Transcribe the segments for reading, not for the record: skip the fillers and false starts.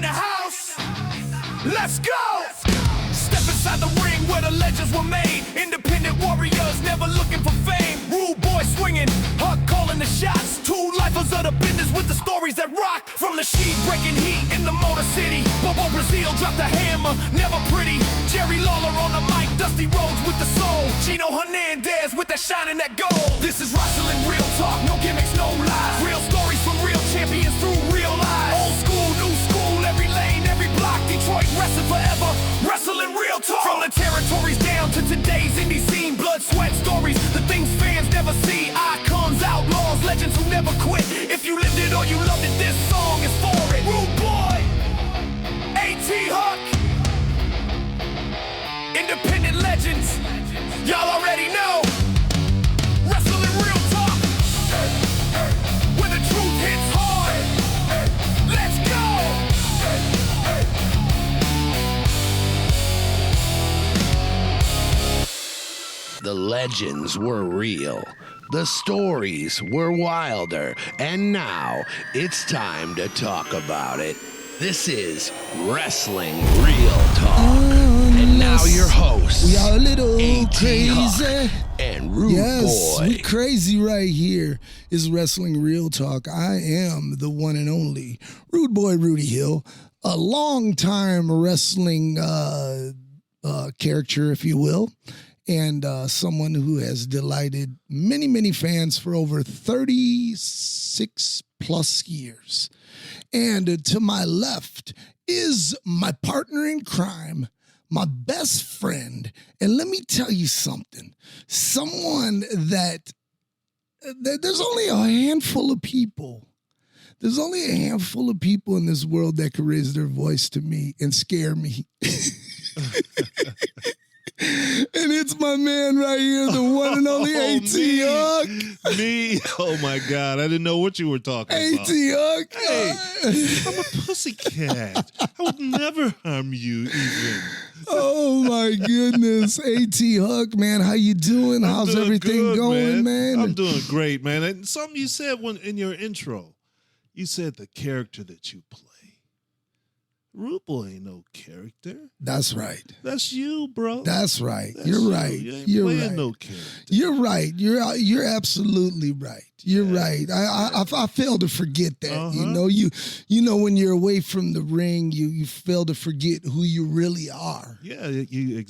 in the house. Let's go! Step inside the ring where the legends were made. Independent warriors never looking for fame. Rudeboy swinging, Huck calling the shots. Two lifers of the business with the stories that rock. From the sheet breaking heat in the Motor City. Bobo Brazil dropped the hammer, never pretty. Jerry Lawler on the mic, Dusty Rhodes with the soul. Gino Hernandez with that shine and that gold. This is wrestling real talk, no gimmicks, no lies. Real stories from real champions through real lives. Old school, new school, every lane, every block. Detroit wrestling forever, wrestling real talk. From the territories down to today's indie scene. Blood, sweat stories, the things fans never see. Icons, outlaws, legends who never quit. If you lived it or you loved it, this song is for it. Rudeboy, A.T. Huck, independent legends, y'all already know. Wrestling real talk, where the truth hits hard. Let's go! The legends were real. The stories were wilder. And now it's time to talk about it. This is Wrestling Real Talk. And now your hosts, we are a little A.T. crazy. Huck and Rudeboy. Yes, we crazy right here is Wrestling Real Talk. I am the one and only Rudeboy Rudy Hill, a long-time wrestling character, if you will, and someone who has delighted many, many fans for over 36 plus years. And to my left is my partner in crime, my best friend. And let me tell you something, someone that there's only a handful of people. There's only a handful of people in this world that could raise their voice to me and scare me. And it's my man right here, the one and only A.T. Huck. Me? Oh, my God. I didn't know what you were talking about. A.T. Huck. Hey, I'm a pussycat. I would never harm you even. Oh, my goodness. A.T. Huck, man, how you doing? How's doing everything good, going, man? I'm doing great, man. And something you said in your intro, you said the character that you play. Rudeboy ain't no character. That's right. That's you, bro. That's right. That's You're you. right. You ain't You're playing right. no character. You're right. You're absolutely right. You're right. I fail to forget that. You know when you're away from the ring, you fail to forget who you really are. Yeah, you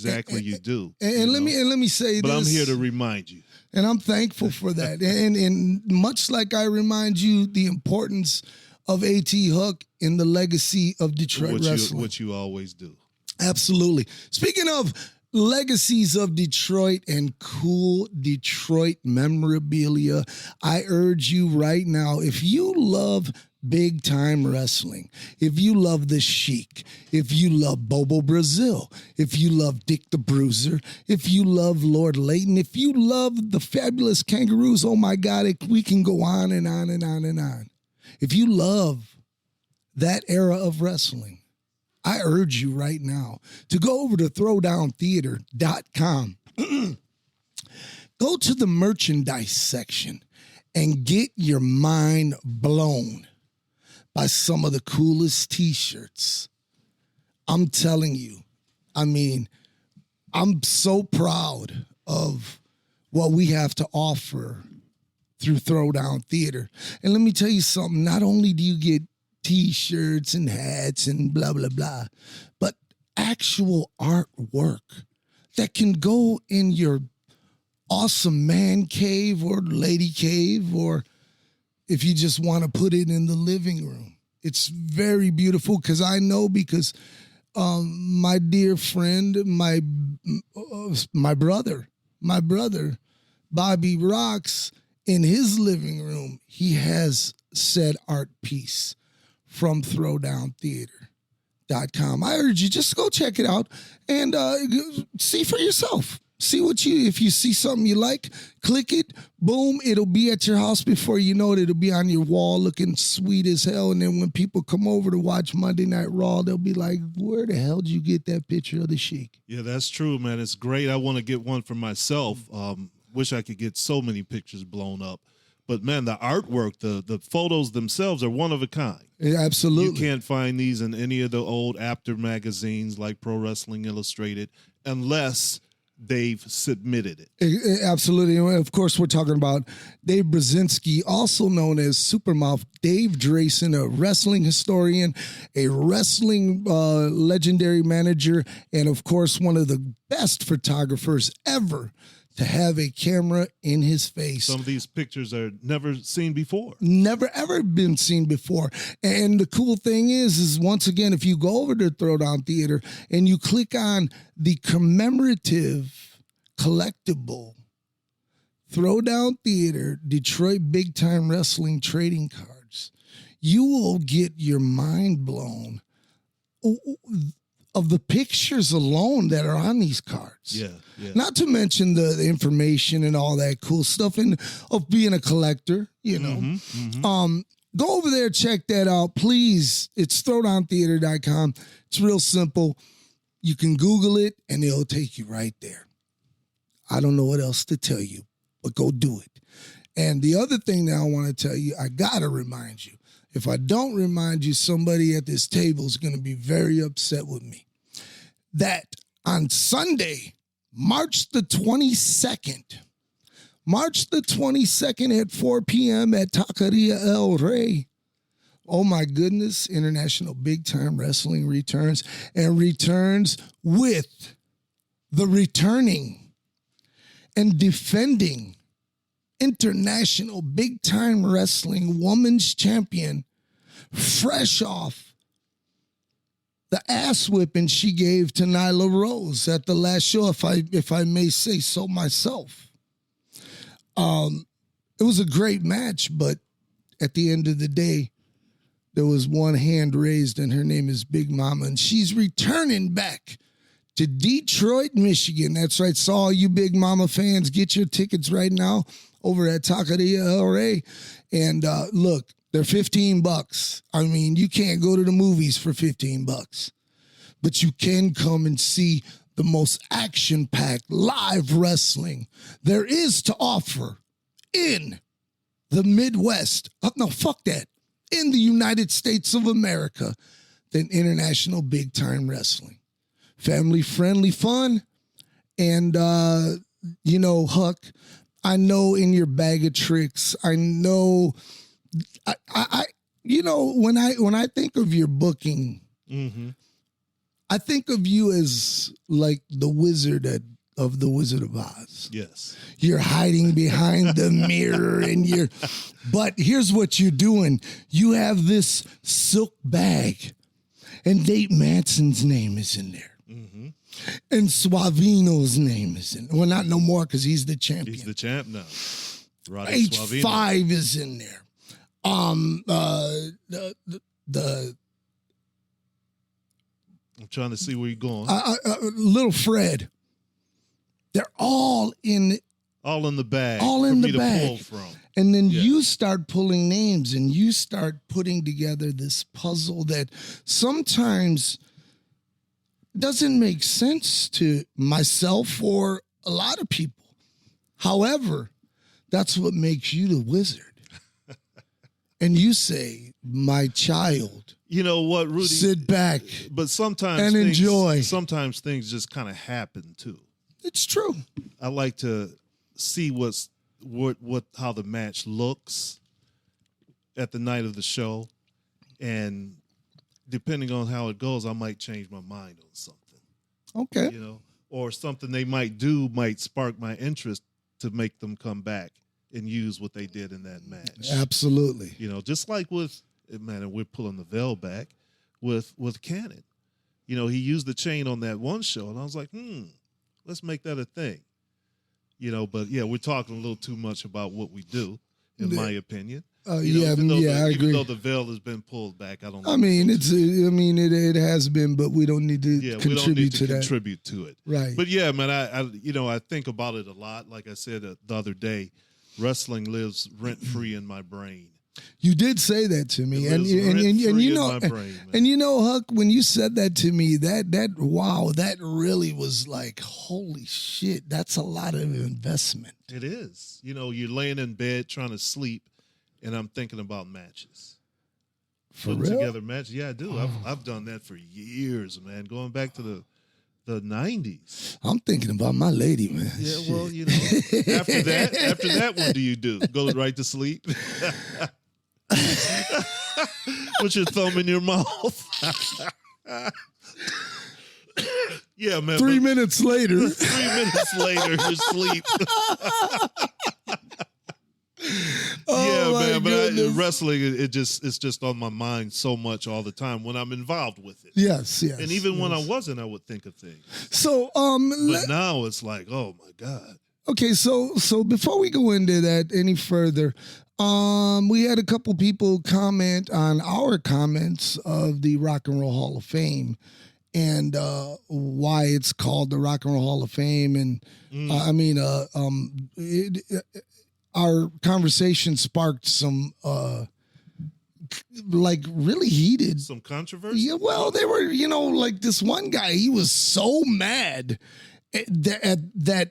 do. And let me say but this. I'm here to remind you. And I'm thankful for that. and much like I remind you the importance of A.T. Huck in the legacy of Detroit wrestling. What you always do. Absolutely. Speaking of legacies of Detroit and cool Detroit memorabilia, I urge you right now, if you love big time wrestling, if you love the Sheik, if you love Bobo Brazil, if you love Dick the Bruiser, if you love Lord Layton, if you love the Fabulous Kangaroos, oh my God, we can go on and on and on and on. If you love that era of wrestling, I urge you right now to go over to throwdowntheater.com. Go to the merchandise section and get your mind blown by some of the coolest t-shirts. I'm telling you, I'm so proud of what we have to offer through Throwdown Theater. And let me tell you something, not only do you get t-shirts and hats and blah, blah, blah, but actual artwork that can go in your awesome man cave or lady cave, or if you just want to put it in the living room. It's very beautiful because my dear friend, my brother, Bobby Rocks, in his living room, he has said art piece from throwdowntheater.com. I urge you, just go check it out and see for yourself. See if you see something you like, click it, boom, it'll be at your house before you know it. It'll be on your wall looking sweet as hell. And then when people come over to watch Monday Night Raw, they'll be like, where the hell did you get that picture of the Sheik? Yeah, that's true, man. It's great. I want to get one for myself. Wish I could get so many pictures blown up. But man, the artwork, the photos themselves are one of a kind. Yeah, absolutely. You can't find these in any of the old After magazines like Pro Wrestling Illustrated unless they've submitted it. Absolutely. And of course, we're talking about Dave Brzezinski, also known as Supermouth Dave Drayson, a wrestling historian, a wrestling legendary manager, and of course, one of the best photographers ever to have a camera in his face. Some of these pictures are never seen before. Never, ever been seen before. And the cool thing is once again, if you go over to Throwdown Theater and you click on the commemorative collectible Throwdown Theater Detroit Big Time Wrestling trading cards, you will get your mind blown of the pictures alone that are on these cards. Yeah. Not to mention the information and all that cool stuff and of being a collector, you know. Go over there, check that out, please. It's throwdowntheater.com. It's real simple. You can Google it and it'll take you right there. I don't know what else to tell you, but go do it. And the other thing that I want to tell you, I got to remind you. If I don't remind you, somebody at this table is going to be very upset with me. That on Sunday, March the 22nd at 4 p.m. at Taqueria El Rey. Oh my goodness, International Big Time Wrestling returns with the returning and defending International Big Time Wrestling Women's Champion, fresh off the ass whipping she gave to Nyla Rose at the last show, if I may say so myself. It was a great match, but at the end of the day, there was one hand raised, and her name is Big Mama, and she's returning back to Detroit, Michigan. That's right. So all you Big Mama fans, get your tickets right now over at Taqueria El Rey. And look, they're $15. I mean, you can't go to the movies for $15, but you can come and see the most action-packed live wrestling there is to offer in the Midwest. No, fuck that. In the United States of America than International Big Time Wrestling. Family-friendly fun. And, Huck, I know in your bag of tricks, I know, when I think of your booking, I think of you as like the wizard of the Wizard of Oz. Yes. You're hiding behind the mirror but here's what you're doing. You have this silk bag and Nate Manson's name is in there. And Suavino's name is in there. Well, not no more because he's the champion. He's the champ now. Roddy H5 Suavino. is in there. The I'm trying to see where you're going. Little Fred. They're all in the bag. All in for the me bag. To pull from. And then you start pulling names and you start putting together this puzzle that sometimes doesn't make sense to myself or a lot of people. However, that's what makes you the wizard. And you say, my child, you know what, Rudy? sit back but sometimes and enjoy. Sometimes things just kind of happen too. It's true. I like to see how the match looks at the night of the show, and depending on how it goes, I might change my mind on something. Okay. Or something they might do might spark my interest to make them come back and use what they did in that match. Absolutely. Just like with, man, and we're pulling the veil back with Cannon. He used the chain on that one show, and I was like, let's make that a thing. But yeah, we're talking a little too much about what we do, in my opinion. I agree. Even though the veil has been pulled back, I don't know. It has been, but we don't need to contribute we don't need to that. Contribute to it. Right. But yeah, man, I think about it a lot. Like I said the other day, wrestling lives rent-free in my brain. You did say that to me, It and lives and rent-free you in know, my brain, man. and you know, Huck, when you said that to me, that wow, that really was like, holy shit, that's a lot of investment. It is. You know, you're laying in bed trying to sleep, and I'm thinking about matches. For Putting real? together matches. Yeah, I do. I've done that for years, man. Going back to the 90s. I'm thinking about my lady, man. Yeah, Shit. well, you know, after that, what do you do? Go right to sleep? Put your thumb in your mouth. Yeah, man. 3 minutes later. 3 minutes later, you're asleep. Oh, my man. But goodness. wrestling, it's just on my mind so much all the time when I'm involved with it. Yes. And even when I wasn't, I would think of things. So, But now it's like, oh my God. okay, so before we go into that any further, we had a couple people comment on our comments of the Rock and Roll Hall of Fame and why it's called the Rock and Roll Hall of Fame. And our conversation sparked some like really heated. Some controversy? Yeah, well, they were, like this one guy, he was so mad that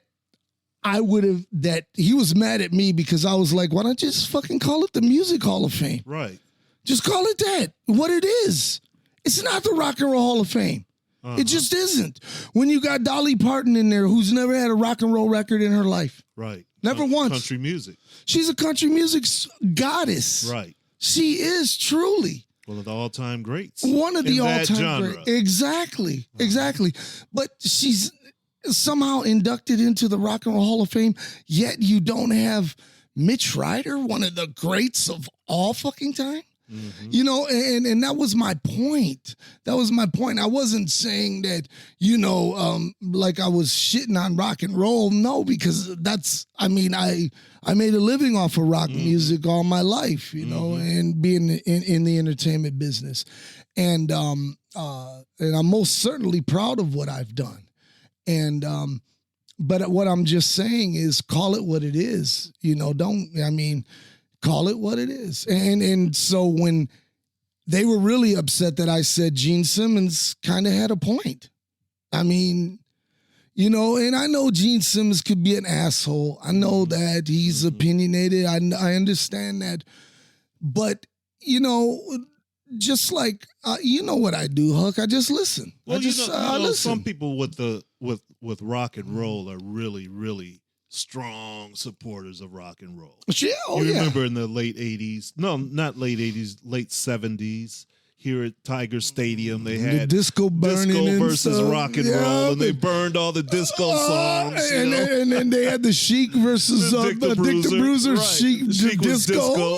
he was mad at me because I was like, why don't you just fucking call it the Music Hall of Fame? Right. Just call it that. What it is. It's not the Rock and Roll Hall of Fame. It just isn't. When you got Dolly Parton in there, who's never had a rock and roll record in her life. Right. Never once. Country music. She's a country music goddess. Right. She is truly One of the all-time greats. one of the in that all-time genre. great. Exactly. But she's somehow inducted into the Rock and Roll Hall of Fame, yet you don't have Mitch Ryder, one of the greats of all fucking time. Mm-hmm. And that was my point. I wasn't saying that, like I was shitting on rock and roll. No, because I made a living off of rock music all my life, and being in the entertainment business. And I'm most certainly proud of what I've done. And, but what I'm just saying is call it what it is, call it what it is. And so when they were really upset that I said Gene Simmons kind of had a point. I mean, and I know Gene Simmons could be an asshole. I know that he's opinionated. I understand that. But, just like, what I do, Huck, I just listen. Well, I listen. Some people with rock and roll are really, really strong supporters of rock and roll. Yeah, You remember in the late 80s, no, not late 80s, late 70s, here at Tiger Stadium, they had the disco burning and versus stuff. rock and roll, and they burned all the disco songs. And then they had the Chic versus Dick the Bruiser, Right. Chic Chic was disco.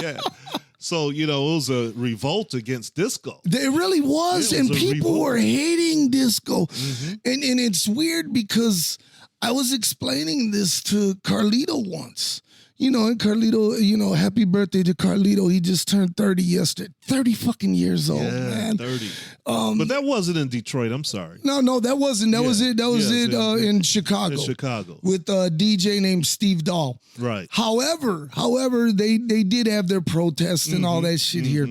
Yeah. So, it was a revolt against disco. It really was, It was and a people revolt. were hating disco. And it's weird because I was explaining this to Carlito once. And Carlito, happy birthday to Carlito. He just turned 30 yesterday. 30 fucking years old, man. 30. But that wasn't in Detroit. I'm sorry. No, that wasn't. That was it. That was it in Chicago. In Chicago. With a DJ named Steve Dahl. Right. However, they did have their protests and all that shit here.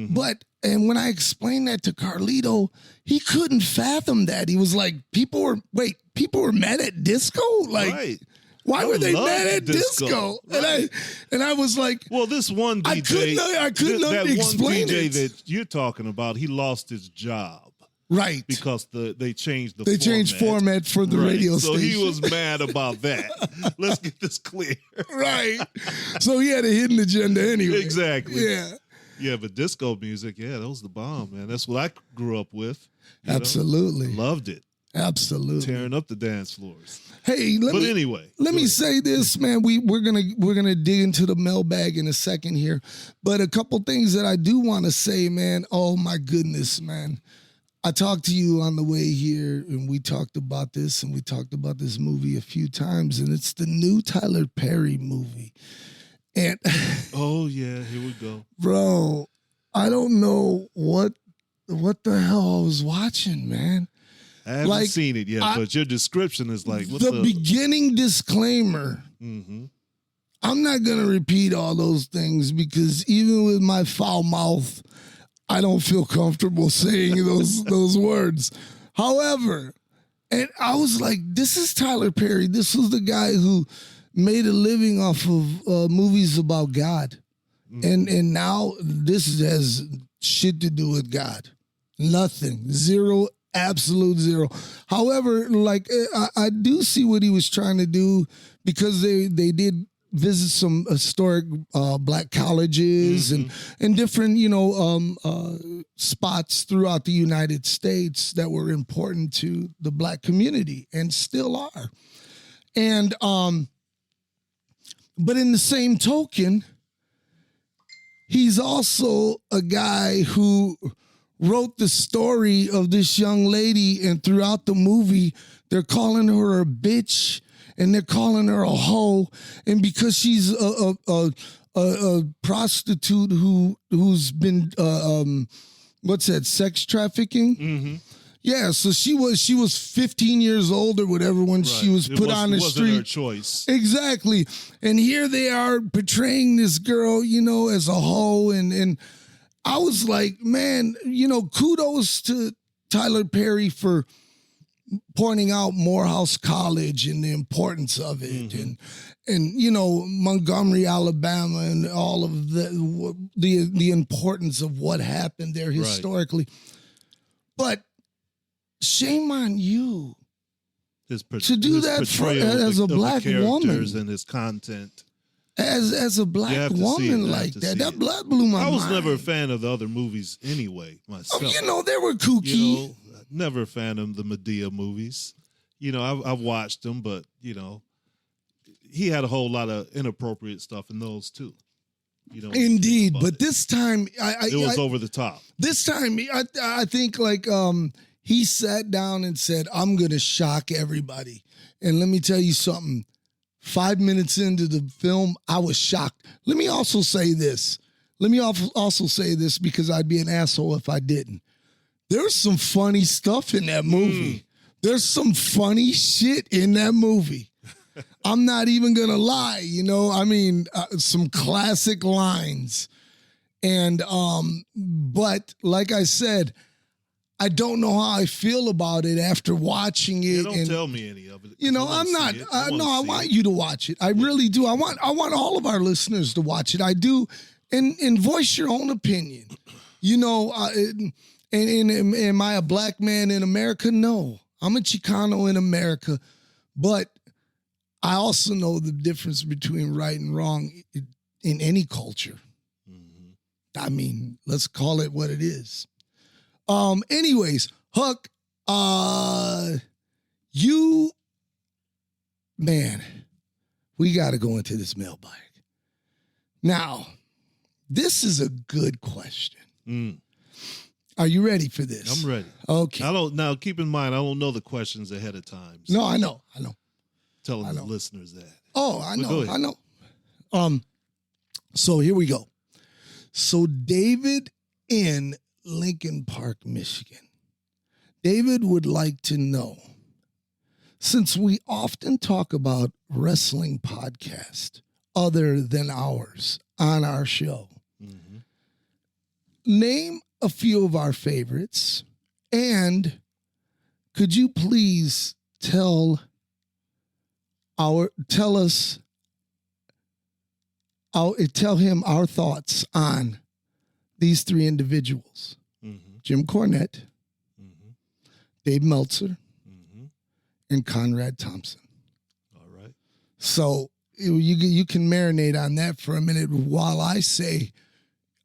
But when I explained that to Carlito, he couldn't fathom that. He was like, people were mad at disco? Like, Right. why were they loved mad at disco? Right. And I was like, Well, this one DJ, I couldn't that explain one DJ it. that you're talking about, he lost his job Right. because they changed the They changed format for the radio so station. he was mad about that. Let's get this clear. Right. So he had a hidden agenda anyway. Exactly. Yeah. Yeah, but disco music, that was the bomb, man. That's what I grew up with. you know? Absolutely. Loved it. Absolutely. Tearing up the dance floors. Hey, let me say this, man. We're gonna dig into the mailbag in a second here, but a couple things that I do want to say, man. Oh my goodness, man. I talked to you on the way here, and we talked about this, and we talked about this movie a few times, and it's the new Tyler Perry movie. And Oh yeah, here we go. bro, I don't know what the hell I was watching, man. I haven't seen it yet, but your description is like, what's the beginning disclaimer. Mm-hmm. I'm not going to repeat all those things because even with my foul mouth, I don't feel comfortable saying those words. However, and I was like, this is Tyler Perry. This was the guy who made a living off of movies about God. And now this has shit to do with God. Nothing. Zero. Absolute zero. However, like I do see what he was trying to do because they did visit some historic black colleges and different spots throughout the United States that were important to the black community and still are. And but in the same token, he's also a guy who wrote the story of this young lady, and throughout the movie, they're calling her a bitch and they're calling her a hoe, and because she's a prostitute who's been sex trafficking. Mm-hmm. Yeah, so she was 15 years old or whatever when she was put on the street. It wasn't her choice. Exactly, and here they are portraying this girl, as a hoe, and I was like, man, kudos to Tyler Perry for pointing out Morehouse College and the importance of it, and Montgomery, Alabama, and all of the importance of what happened there historically. But shame on you to do that as a black woman and his content. As a black woman like that. That blood blew my mind. I was never a fan of the other movies anyway, myself. They were kooky. Never a fan of the Madea movies. I've watched them, but, he had a whole lot of inappropriate stuff in those too. Indeed, but this time... it was over the top. This time, I think he sat down and said, I'm going to shock everybody. And let me tell you something. 5 minutes into the film, I was shocked. Let me also say this because I'd be an asshole if I didn't. There's some funny stuff in that movie. There's some funny shit in that movie. I'm not even going to lie, some classic lines. And, but like I said, I don't know how I feel about it after watching it. Don't tell me any of it. I'm not. I want you to watch it. I really do. I want all of our listeners to watch it. I do, and voice your own opinion. And am I a black man in America? No, I'm a Chicano in America, but I also know the difference between right and wrong in any culture. I mean, let's call it what it is. Anyways, Huck, we got to go into this mailbag. Now, this is a good question. Are you ready for this? I'm ready. Okay. Now keep in mind, I don't know the questions ahead of time. So no, I know. Telling the listeners that. Oh, I know. So here we go. So David in Lincoln Park, Michigan. David would like to know, since we often talk about wrestling podcasts other than ours on our show, name a few of our favorites, and could you please tell him our thoughts on these three individuals: Jim Cornette, Dave Meltzer, and Conrad Thompson. All right. So you can marinate on that for a minute while I say,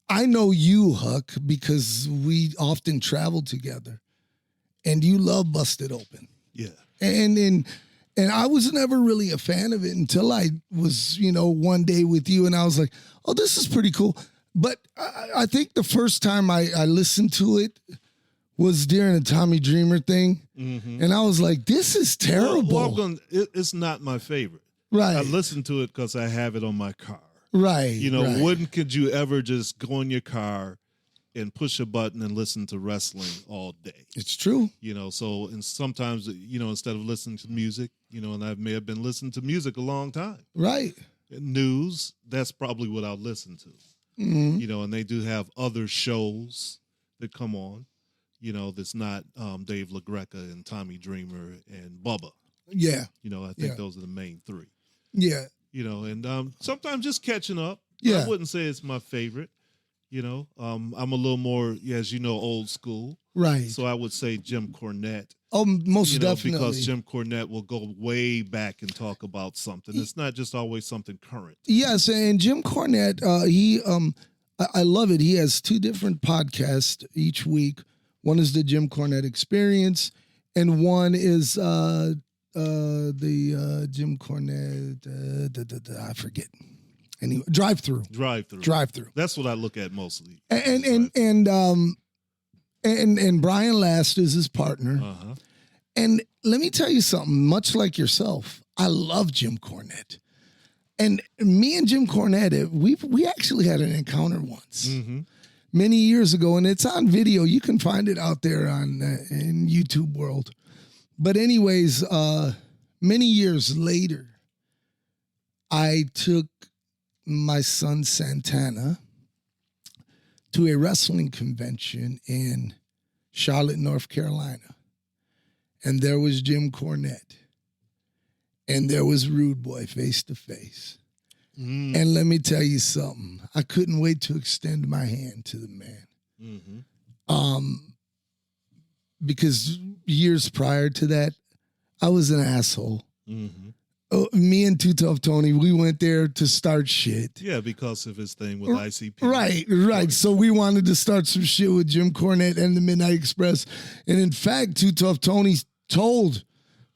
I know you, Huck, because we often travel together, and you love Busted Open. Yeah. And I was never really a fan of it until I was, one day with you, and I was like, oh, this is pretty cool. But I think the first time I listened to it was during a Tommy Dreamer thing, and I was like, this is terrible. Well, it's not my favorite. Right. I listen to it because I have it on my car. Right. Right. When could you ever just go in your car and push a button and listen to wrestling all day? It's true. So, and sometimes, instead of listening to music, and I may have been listening to music a long time. Right. News, that's probably what I'll listen to. Mhm. You know, and they do have other shows that come on, you know, that's not Dave LaGreca and Tommy Dreamer and Bubba. Yeah. You know, I think Yeah. those are the main three. Yeah. You know, and sometimes just catching up. Yeah. I wouldn't say it's my favorite. You know, I'm a little more, as you know, old school. Right. So I would say Jim Cornette. Oh, most You know, definitely. because Jim Cornette will go way back and talk about something. It's not just always something current. Yes, and Jim Cornette, I love it. He has two different podcasts each week. One is the Jim Cornette Experience, and one is the Jim Cornette. I forget. Anyway, drive through. That's what I look at mostly. And Brian Last is his partner. Uh-huh. And let me tell you something. Much like yourself, I love Jim Cornette. And me and Jim Cornette, we actually had an encounter once, many years ago, and it's on video. You can find it out there on in YouTube world. But anyways, many years later, I took my son Santana to a wrestling convention in Charlotte, North Carolina, and there was Jim Cornette. And there was Rudeboy face to face. And let me tell you something. I couldn't wait to extend my hand to the man. Because years prior to that, I was an asshole. Me and Too Tough Tony, we went there to start shit. Yeah, because of his thing with ICP. Right. So we wanted to start some shit with Jim Cornette and the Midnight Express. And in fact, Too Tough Tony told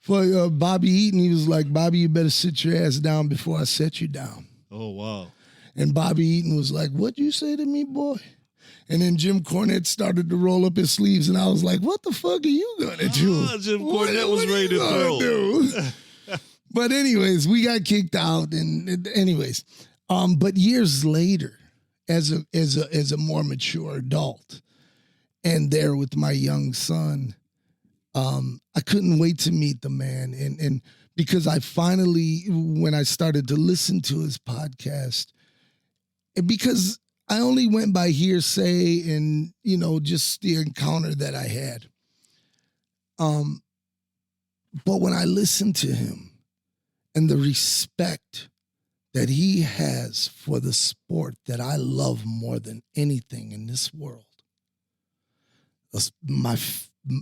for Bobby Eaton, he was like, Bobby, you better sit your ass down before I set you down. Oh, wow. And Bobby Eaton was like, what'd you say to me, boy? And then Jim Cornette started to roll up his sleeves, and I was like, what the fuck are you going to do? Jim Cornette was ready to throw. But anyways, we got kicked out. And anyways, but years later, as a more mature adult, and there with my young son, I couldn't wait to meet the man. And because I finally, when I started to listen to his podcast, and because I only went by hearsay and, you know, just the encounter that I had. But when I listened to him and the respect that he has for the sport that I love more than anything in this world, my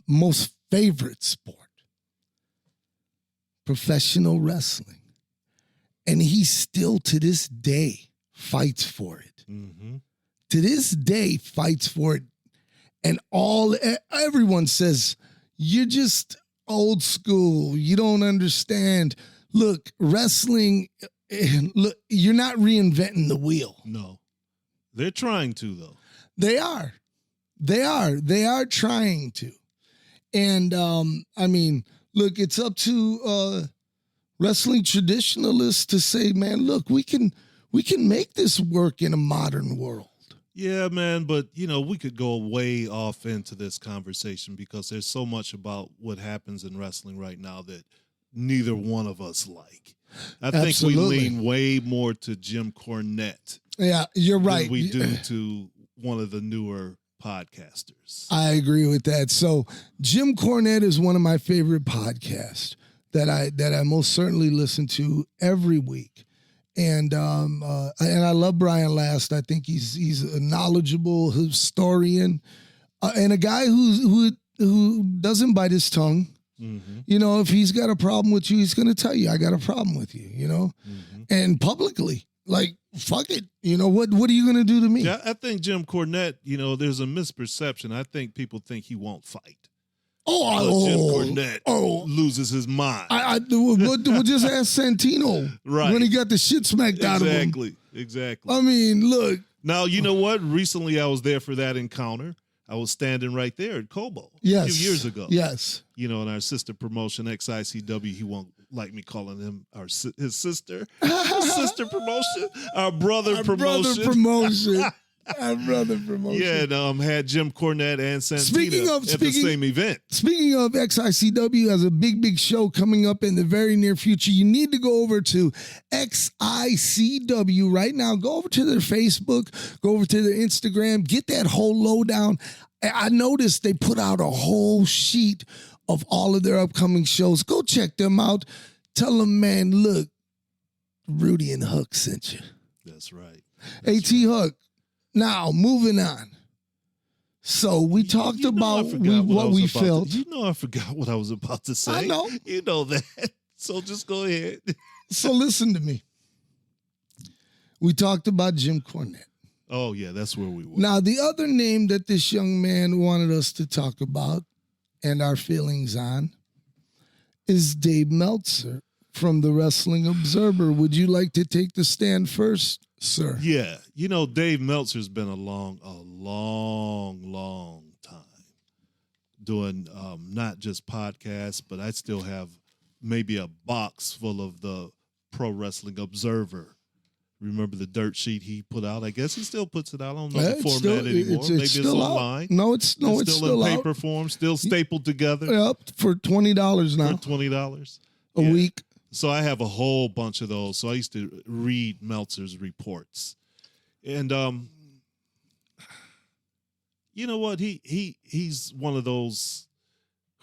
most favorite sport, professional wrestling. And he still to this day fights for it. To this day fights for it. And everyone says, you're just old school. You don't understand. Look, wrestling, look, you're not reinventing the wheel. No. They're trying to, though. They are. They are trying to. And I mean, look, it's up to wrestling traditionalists to say, man, look, we can make this work in a modern world. Yeah, man, but you know, we could go way off into this conversation because there's so much about what happens in wrestling right now that neither one of us like. I think Absolutely. we lean way more to Jim Cornette. Yeah, you're right. Than we do to one of the newer podcasters. I agree with that. So Jim Cornette is one of my favorite podcasts that I most certainly listen to every week. And I love Brian Last. I think he's a knowledgeable historian and a guy who doesn't bite his tongue. You know, if he's got a problem with you, he's going to tell you, I got a problem with you, you know, and publicly, like, fuck it. You know, what are you going to do to me? Yeah, I think Jim Cornette, you know, there's a misperception. I think people think he won't fight. Jim Cornette loses his mind. We'll just ask Santino right. when he got the shit smacked out of him. Exactly. I mean, look. Now, you know what? Recently, I was there for that encounter. I was standing right there at Kobo a few years ago. Yes. You know, in our sister promotion, XICW, he won't like me calling him his sister. His sister promotion. Our brother promotion. Our brother promotion. Yeah, and had Jim Cornette and Santita at the Speaking same event. Speaking of XICW has a big show coming up in the very near future. You need to go over to XICW right now. Go over to their Facebook, go over to their Instagram, get that whole lowdown. I noticed they put out a whole sheet of all of their upcoming shows. Go check them out. Tell them, man, look, Rudy and Huck sent you. That's right. A.T. Huck. Now, moving on. So we talked about what we felt. I forgot what I was about to say. I know. You know that. So just go ahead. So listen to me. We talked about Jim Cornette. Oh, yeah, that's where we were. Now, the other name that this young man wanted us to talk about and our feelings on is Dave Meltzer from the Wrestling Observer. Would you like to take the stand first, sir? Yeah. Dave Meltzer's been a long time doing not just podcasts, but I still have maybe a box full of the Pro Wrestling Observer. Remember the dirt sheet he put out? I guess he still puts it out. I don't know the format anymore. Maybe it's online. No, it's still in paper out. form, still stapled together. Yep, for $20 now. For $20 a week. So I have a whole bunch of those. So I used to read Meltzer's reports. And you know what? He's one of those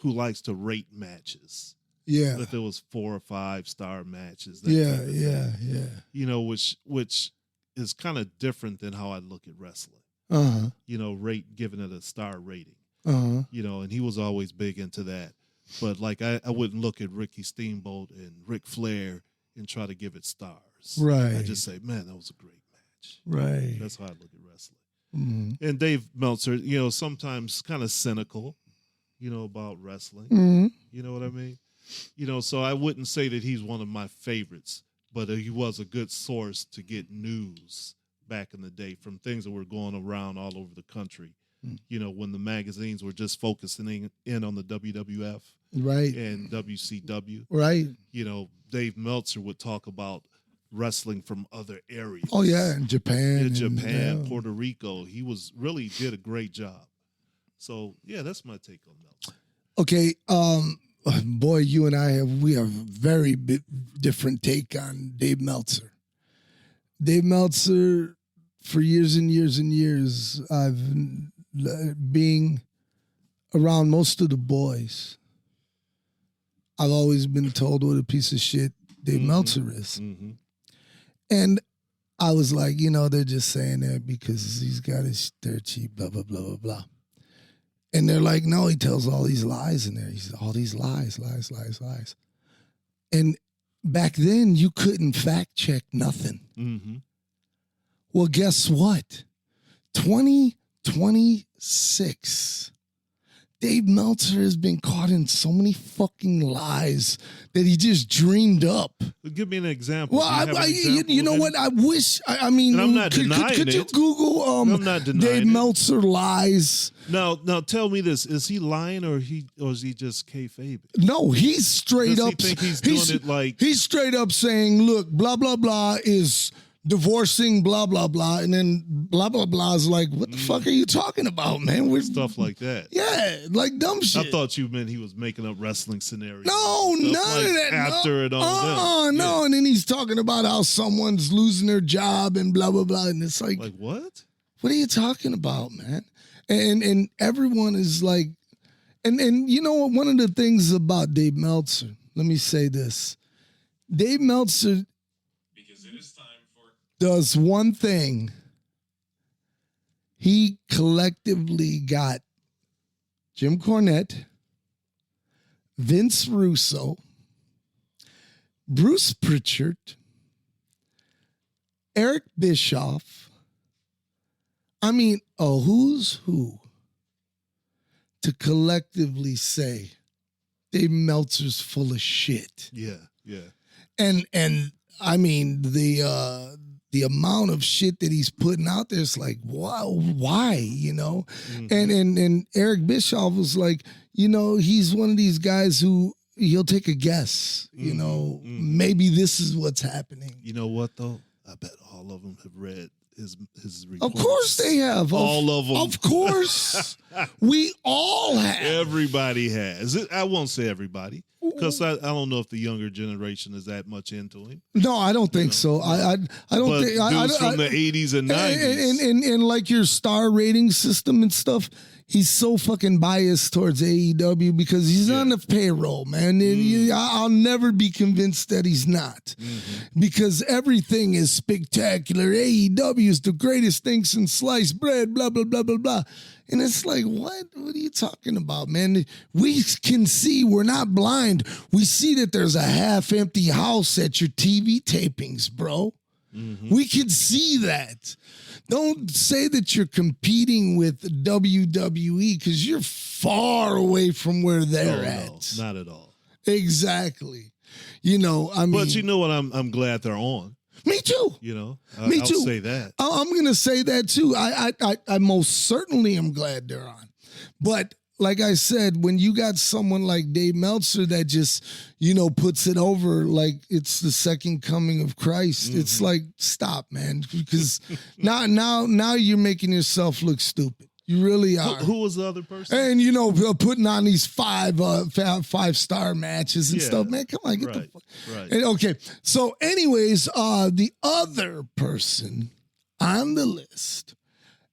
who likes to rate matches. Yeah. If it was 4 or 5 star matches. Yeah. Which is kind of different than how I look at wrestling. Uh-huh. Giving it a star rating. Uh-huh. And he was always big into that. But like I wouldn't look at Ricky Steamboat and Ric Flair and try to give it stars. Right. I just say, man, that was a great match. Right. That's how I look at wrestling. Mm-hmm. And Dave Meltzer, sometimes kind of cynical, about wrestling. Mm-hmm. You know what I mean? So I wouldn't say that he's one of my favorites, but he was a good source to get news back in the day from things that were going around all over the country. When the magazines were just focusing in on the WWF, right, and WCW, right. Dave Meltzer would talk about wrestling from other areas. Oh yeah, in Japan, Puerto Rico. He really did a great job. So yeah, that's my take on Meltzer. Okay, boy, you and I have a very different take on Dave Meltzer. Dave Meltzer, for years and years and years, being around most of the boys, I've always been told what a piece of shit Dave Meltzer is. Mm-hmm. And I was like, they're just saying that because he's got his dirt sheet, blah, blah, blah, blah, blah. And they're like, no, he tells all these lies in there. He's all these lies. And back then, you couldn't fact check nothing. Mm-hmm. Well, guess what? 2026. Dave Meltzer has been caught in so many fucking lies that he just dreamed up. Give me an example. Well, you know what? I wish. I mean, and I'm not denying could you it. Google I'm not Dave Meltzer lies? Now, tell me this: is he lying or is he just kayfabe? No, he's straight Does up. he think he's doing it like he's straight up saying, "Look, blah blah blah is divorcing blah blah blah," and then blah blah blah is like, "What the fuck are you talking about, man?" Stuff like that. Yeah, like dumb shit. I thought you meant he was making up wrestling scenarios. No, none like of that. After and all that. No, and then he's talking about how someone's losing their job and blah blah blah, and it's like what? What are you talking about, man? And everyone is like, and one of the things about Dave Meltzer, let me say this. Dave Meltzer does one thing. He collectively got Jim Cornette, Vince Russo, Bruce Pritchard, Eric Bischoff. I mean, a who's who to collectively say Dave Meltzer's full of shit. Yeah. And I mean the amount of shit that he's putting out there is like, wow, why? And Eric Bischoff was like, he's one of these guys who he'll take a guess. Maybe this is what's happening. You know what though? I bet all of them have read his Of reports. course they have. All of them. Of course. We all have. Everybody has. I won't say everybody, because I don't know if the younger generation is that much into him. No, I don't think so. I don't But think dudes from the 80s and 90s. and like your star rating system and stuff, he's so fucking biased towards AEW because he's on the payroll, man. I'll never be convinced that he's not, because everything is spectacular. AEW is the greatest thing since sliced bread, blah blah blah blah blah. And it's like, what are you talking about, man? We can see, we're not blind. We see that there's a half-empty house at your TV tapings, bro. We can see that. Don't say that you're competing with WWE, because you're far away from where they're at. No, not at all. Exactly. You know, I mean. But you know what? I'm glad they're on. Me too. You know, Me I'll too. say that. I'm going to say that too. I most certainly am glad they're on. But like I said, when you got someone like Dave Meltzer that just, you know, puts it over like it's the second coming of Christ, it's like, stop, man, because now you're making yourself look stupid. You really are. Who was the other person? And, you know, putting on these five-star matches and stuff. Man, come on, get the fuck. Right. And, okay, so anyways, the other person on the list,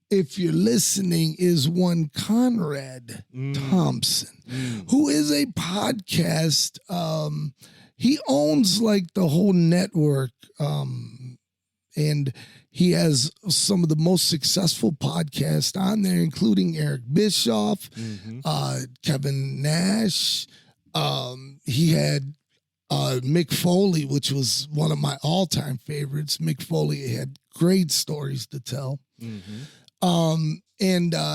if you're listening, is one Conrad Thompson, who is a podcast. He owns, like, the whole network, and he has some of the most successful podcasts on there, including Eric Bischoff, Kevin Nash. He had Mick Foley, which was one of my all-time favorites. Mick Foley had great stories to tell. And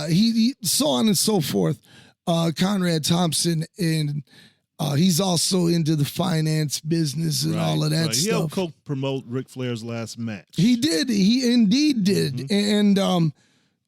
he so on and so forth. Conrad Thompson, and he's also into the finance business and all of that stuff. He helped co-promote Ric Flair's last match. He did. He indeed did. And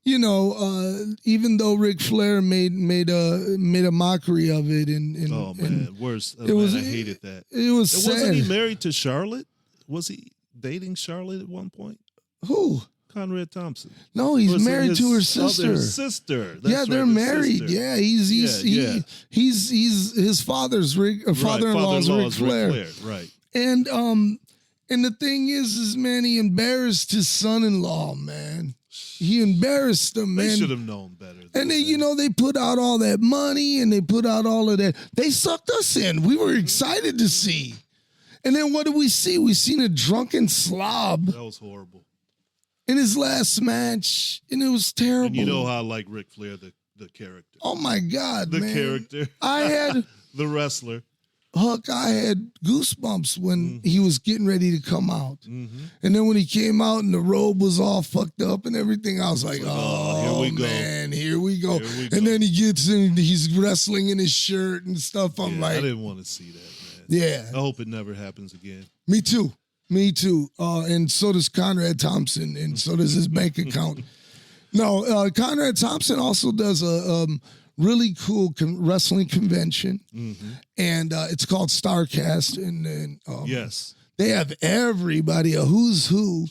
you know, even though Ric Flair made a mockery of it, and oh man, worse. It was. I hated that. It was sad. Wasn't he married to Charlotte? Was he dating Charlotte at one point? Who? Conrad Thompson. No, he's married to her sister. Their sister. That's yeah, they're right, married. sister. Yeah, he's his father's father-in-law's Ric Flair. Right. And the thing is, man, he embarrassed his son-in-law, man. He embarrassed him, man. They should have known better. And then, you know, they put out all that money and they put out all of that. They sucked us in. We were excited to see. And then what did we see? We seen a drunken slob. That was horrible. In his last match, and it was terrible. And you know how I like Ric Flair, the character. Oh my God, the man. character. I had the wrestler. Huck, I had goosebumps when he was getting ready to come out. And then when he came out and the robe was all fucked up and everything, I was like, oh, here we go. Man, here we go. Here we go. And then he gets in, he's wrestling in his shirt and stuff. I'm like, I didn't want to see that, man. Yeah. I hope it never happens again. Me too. And so does Conrad Thompson, and so does his bank account. No, Conrad Thompson also does a really cool wrestling convention, and it's called Starcast. And yes, they have everybody, a who's who.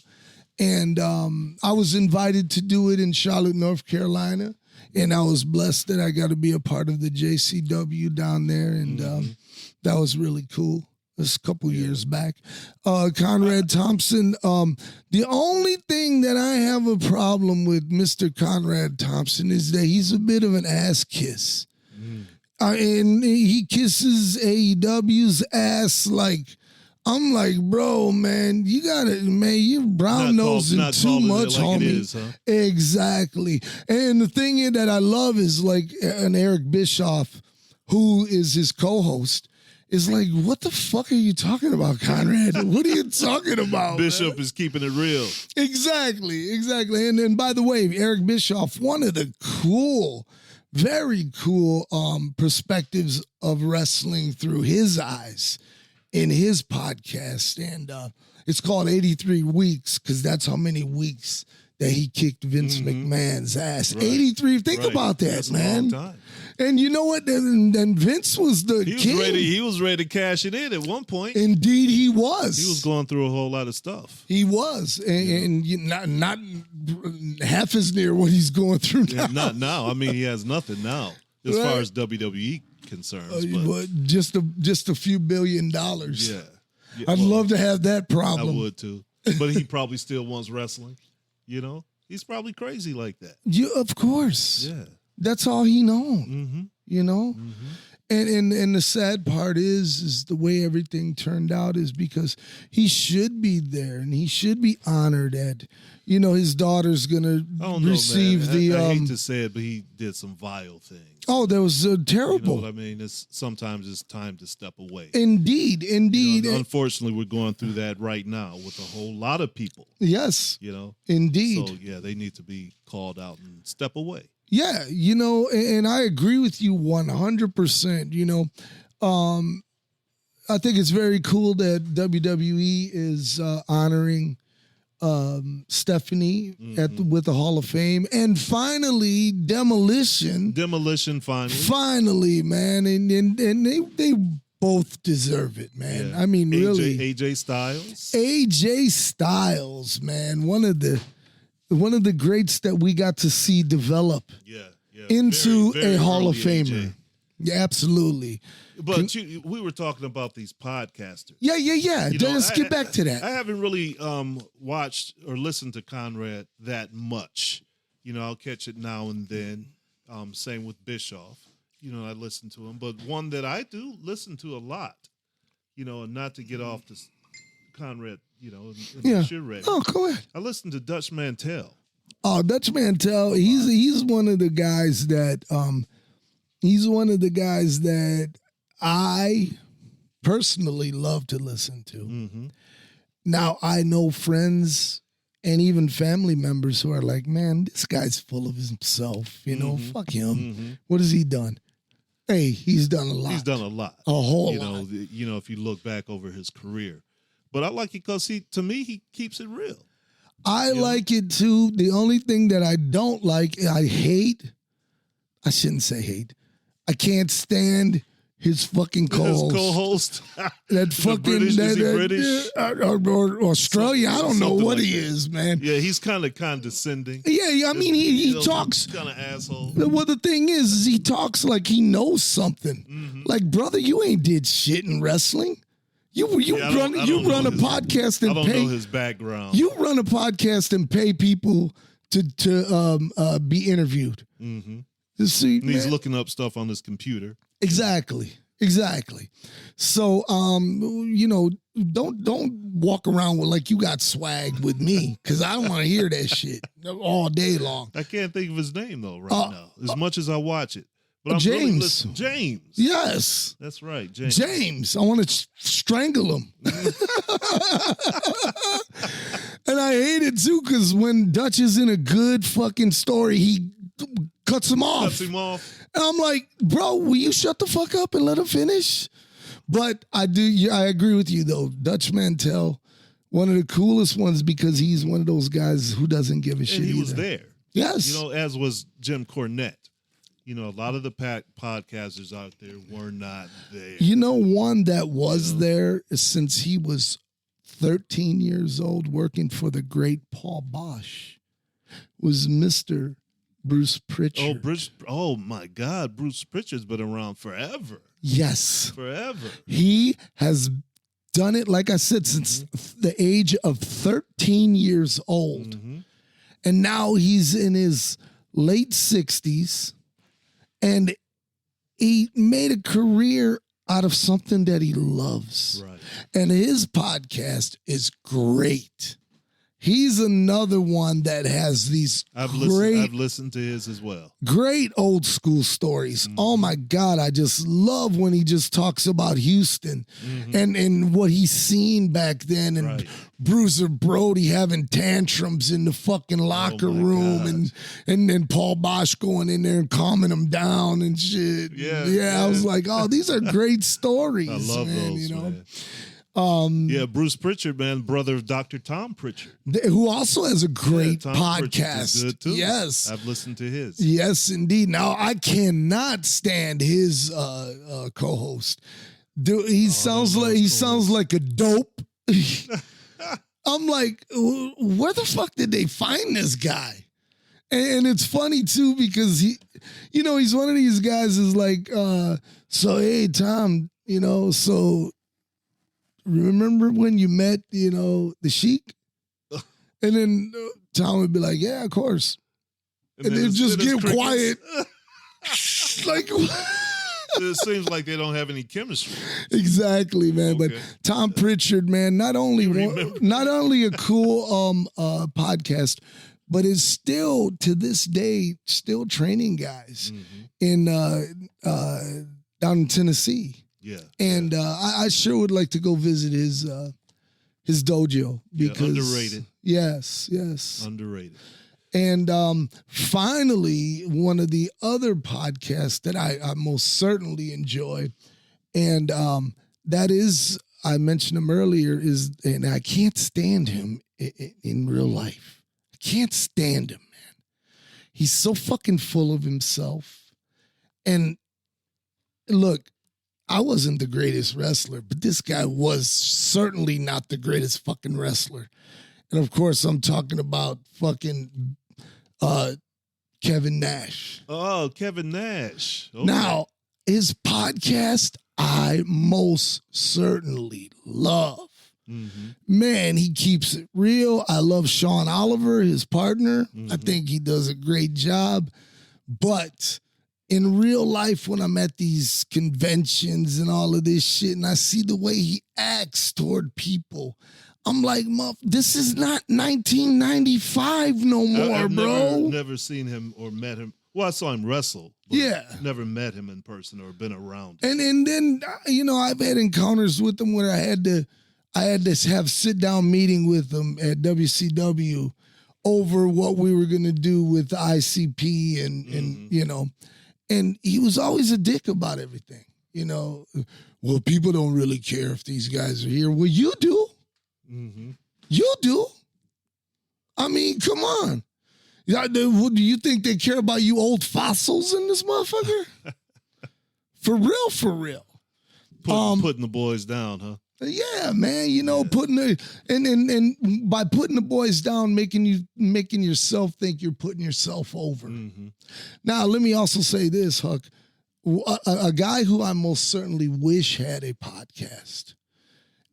And I was invited to do it in Charlotte, North Carolina, and I was blessed that I got to be a part of the JCW down there, and that was really cool. This a couple years back. Conrad Thompson, the only thing that I have a problem with Mr. Conrad Thompson is that he's a bit of an ass kiss. And he kisses AEW's ass like, I'm like, bro, man, you gotta, man, you're brown nosing too much, like homie. it is, huh? Exactly. And the thing that I love is like an Eric Bischoff, who is his co-host, is like, what the fuck are you talking about, Conrad? What are you talking about? Bishop man? is keeping it real. Exactly. And then, by the way, Eric Bischoff, one of the cool, very cool perspectives of wrestling through his eyes in his podcast. And it's called 83 Weeks, because that's how many weeks that he kicked Vince McMahon's ass. 83. Think about that, That's man. a long time. And you know what? And Vince was the king. He was ready to cash it in at one point. Indeed, he was. He was going through a whole lot of stuff. He was, and not half as near what he's going through now. Yeah, not now. I mean, he has nothing now as Right. far as WWE concerns. But just a few $1 billion. Yeah. I'd love to have that I problem. would too. But he probably still wants wrestling. You know, he's probably crazy like that. Of course. Yeah. That's all he known. Mm-hmm. You know? And the sad part is the way everything turned out is because he should be there and he should be honored at, his daughter's gonna receive I hate to say it, but he did some vile things. Oh, that was terrible. You know what I mean? Sometimes it's time to step away. Indeed. Unfortunately, we're going through that right now with a whole lot of people. Yes. Indeed. So yeah, they need to be called out and step away. Yeah, and I agree with you 100%. I think it's very cool that WWE is honoring Stephanie with the Hall of Fame, and finally Demolition finally, man, and they both deserve it, man. Yeah. I mean, really, AJ Styles, man, one of the greats that we got to see develop into very, very a Hall of early Famer. AJ. Yeah, absolutely. But we were talking about these podcasters. Yeah. Let's get back to that. I haven't really watched or listened to Conrad that much. I'll catch it now and then. Same with Bischoff. I listen to him. But one that I do listen to a lot, and not to get off this Conrad, and you're ready. Oh, go ahead. I listen to Dutch Mantel. Oh, Dutch Mantel, he's one of the guys that I personally love to listen to. Mm-hmm. Now, I know friends and even family members who are like, man, this guy's full of himself. Fuck him. Mm-hmm. What has he done? Hey, he's done a lot. He's done a lot. A whole lot. If you look back over his career. But I like it because to me, he keeps it real. I like it too. The only thing that I don't like, I shouldn't say hate. I can't stand his fucking co-host. His co-host. That fucking British, is he British? Or Australia. I don't know what he is, man. Yeah, he's kind of condescending. Yeah, I mean he talks kind of asshole. Well, the thing is he talks like he knows something. Mm-hmm. Like, brother, you ain't did shit in wrestling. You run a podcast and I don't pay know his background. You run a podcast and pay people to be interviewed. Mm-hmm. See, and he's looking up stuff on his computer. Exactly. So, don't walk around with like you got swag with me, because I don't want to hear that shit all day long. I can't think of his name though now, as much as I watch it. But I'm James. Really James. Yes. That's right, James. James. I want to strangle him. And I hate it too, because when Dutch is in a good fucking story, he cuts him off. And I'm like, bro, will you shut the fuck up and let him finish? But I agree with you though. Dutch Mantel, one of the coolest ones, because he's one of those guys who doesn't give a shit. He either. was there. Yes. As was Jim Cornette. A lot of the podcasters out there were not there. One that was there since he was 13 years old, working for the great Paul Bosch, was Mr. Bruce Pritchard. Oh my God, Bruce Pritchard's been around forever. Yes. Forever. He has done it, like I said, since the age of 13 years old. Mm-hmm. And now he's in his late 60s, and he made a career out of something that he loves. Right. And his podcast is great. He's another one that has these I've listened to his as well. Great old school stories. Mm-hmm. Oh my God, I just love when he just talks about Houston and what he's seen back then, and Bruiser Brody having tantrums in the fucking locker room, and then Paul Bosch going in there and calming him down and shit. Yeah. I was like, oh, these are great stories. I love those, man. Yeah, Bruce Pritchard, man, brother of Dr. Tom Pritchard. Who also has a great Tom Pritchard is podcast. good too. Yes. I've listened to his. Yes, indeed. Now, I cannot stand his co-host. Dude, he sounds like a dope. I'm like, where the fuck did they find this guy? And it's funny too because he's one of these guys is like, so hey Tom, so remember when you met, the Sheik? And then Tom would be like, yeah, of course. And then just get quiet. Like, it seems like they don't have any chemistry. Exactly, man. Okay. But Tom Pritchard, man, not only a cool podcast, but is still to this day still training guys in down in Tennessee. Yeah. And I sure would like to go visit his dojo because underrated. Yes. Underrated. And finally, one of the other podcasts that I most certainly enjoy, and that is, I mentioned him earlier, and I can't stand him in real life. I can't stand him, man. He's so fucking full of himself. And look, I wasn't the greatest wrestler, but this guy was certainly not the greatest fucking wrestler. And of course, I'm talking about fucking Kevin Nash. Oh, Kevin Nash. Okay. Now, his podcast, I most certainly love. Mm-hmm. Man, he keeps it real. I love Sean Oliver, his partner. Mm-hmm. I think he does a great job. But in real life, when I'm at these conventions and all of this shit, and I see the way he acts toward people, I'm like, this is not 1995 no more, I've bro. Never seen him or met him. Well, I saw him wrestle. But Yeah. Never met him in person or been around him. And then I've had encounters with him where I had to have sit down meeting with him at WCW over what we were gonna do with the ICP and and he was always a dick about everything. Well, people don't really care if these guys are here. Well, you do. Mm-hmm. You do. I mean, come on. Do you think they care about you old fossils in this motherfucker? For real. Putting the boys down, huh? Yeah, man. Putting and by putting the boys down, making yourself think you're putting yourself over. Mm-hmm. Now, let me also say this, Huck. A guy who I most certainly wish had a podcast,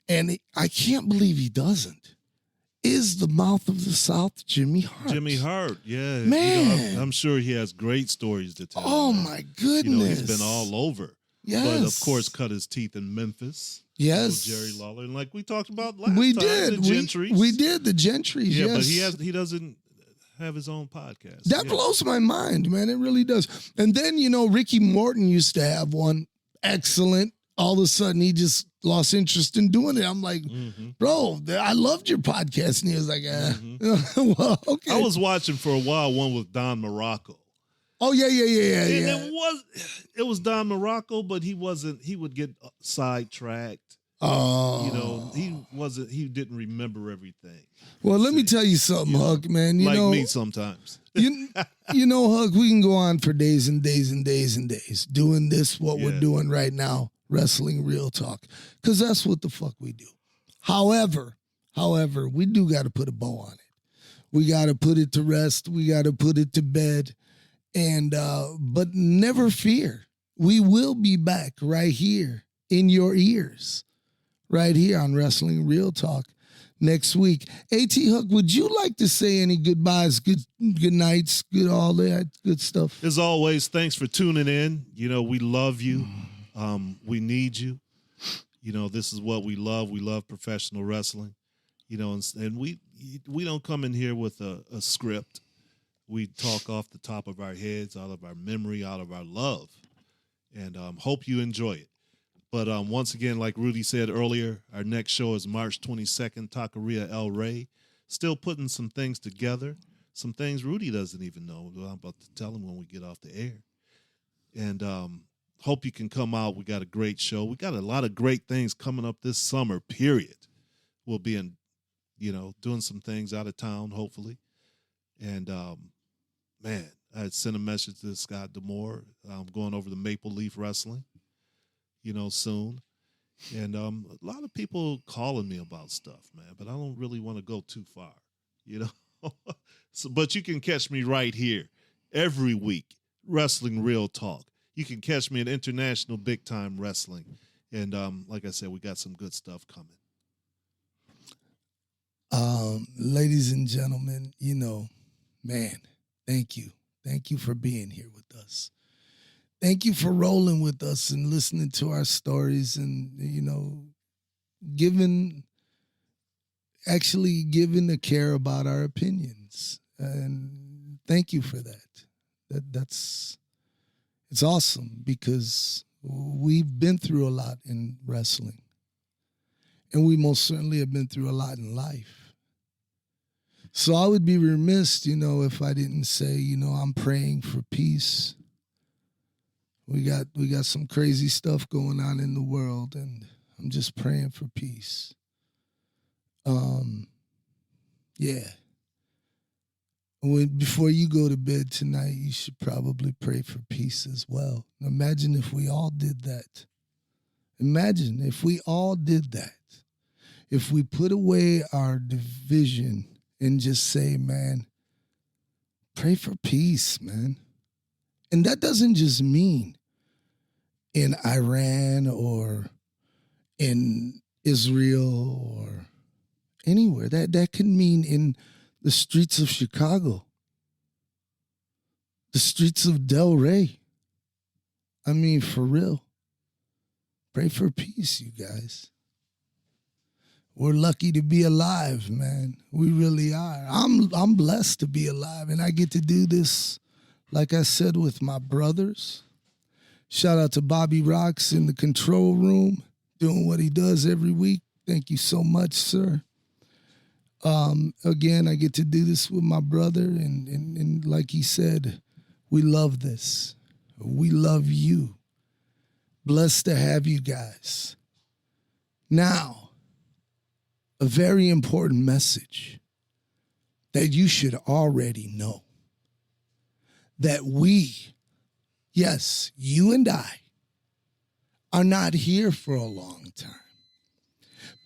and I can't believe he doesn't, is the Mouth of the South, Jimmy Hart. Jimmy Hart, yeah. Man. I'm sure he has great stories to tell. Oh, my goodness. He's been all over. Yes. But, of course, cut his teeth in Memphis. Yes. Jerry Lawler. And like we talked about last We time, did. the Gentrys. We did, the Gentrys, Yeah, yes. but he doesn't have his own podcast. That blows my mind, man. It really does. And then, Ricky Morton used to have one. Excellent. All of a sudden, he just lost interest in doing it. I'm like, bro, I loved your podcast. And he was like, well, okay. I was watching for a while one with Don Morocco. Oh, yeah. And it was Don Morocco, but he would get sidetracked. Oh. He didn't remember everything. Well, let me tell you something, Huck, man. Me sometimes. Huck, we can go on for days and days and days and days doing this, what we're doing right now, wrestling real talk, because that's what the fuck we do. However, we do got to put a bow on it. We got to put it to rest. We got to put it to bed. And, but never fear. We will be back right here in your ears, right here on Wrestling Real Talk next week. A.T. Huck, would you like to say any goodbyes, good nights, good all that good stuff? As always, thanks for tuning in. We love you. We need you. This is what we love. We love professional wrestling. And we don't come in here with a script. We talk off the top of our heads, out of our memory, out of our love. And hope you enjoy it. But once again, like Rudy said earlier, our next show is March 22nd, Taqueria El Rey. Still putting some things together, some things Rudy doesn't even know. I'm about to tell him when we get off the air. And Hope you can come out. We got a great show. We got a lot of great things coming up this summer, period. We'll be in, doing some things out of town, hopefully. And, man, I had sent a message to Scott Demore. I'm going over to Maple Leaf Wrestling, soon. And a lot of people calling me about stuff, man, but I don't really want to go too far, but you can catch me right here every week, Wrestling Real Talk. You can catch me at International Big Time Wrestling. And like I said, we got some good stuff coming. Ladies and gentlemen, man, thank you. Thank you for being here with us. Thank you for rolling with us and listening to our stories and, giving a care about our opinions. And thank you for that. It's awesome because we've been through a lot in wrestling. And we most certainly have been through a lot in life. So I would be remiss, if I didn't say, I'm praying for peace. We got some crazy stuff going on in the world, and I'm just praying for peace. Yeah. Before you go to bed tonight, you should probably pray for peace as well. Imagine if we all did that. Imagine if we all did that. If we put away our division and just say, man, pray for peace, man. And that doesn't just mean in Iran or in Israel or anywhere. That can mean in the streets of Chicago, the streets of Delray. I mean, for real. Pray for peace, you guys. We're lucky to be alive, man. We really are. I'm blessed to be alive, and I get to do this, like I said, with my brothers. Shout out to Bobby Rocks in the control room, doing what he does every week. Thank you so much, sir. Again, I get to do this with my brother, and like he said, we love this. We love you. Blessed to have you guys. Now, a very important message that you should already know. That we, yes, you and I, are not here for a long time.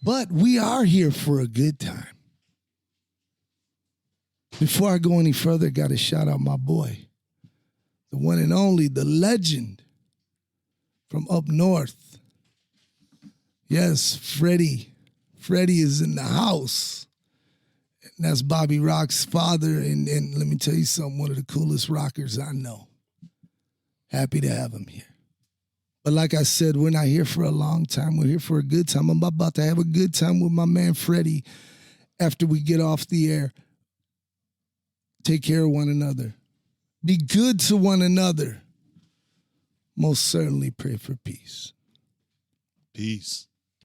But we are here for a good time. Before I go any further, got to shout out my boy, the one and only, the legend from up north. Yes, Freddie. Freddie is in the house. And that's Bobby Rock's father. And let me tell you something, one of the coolest rockers I know. Happy to have him here. But like I said, we're not here for a long time. We're here for a good time. I'm about to have a good time with my man Freddie after we get off the air. Take care of one another. Be good to one another. Most certainly pray for peace. Peace.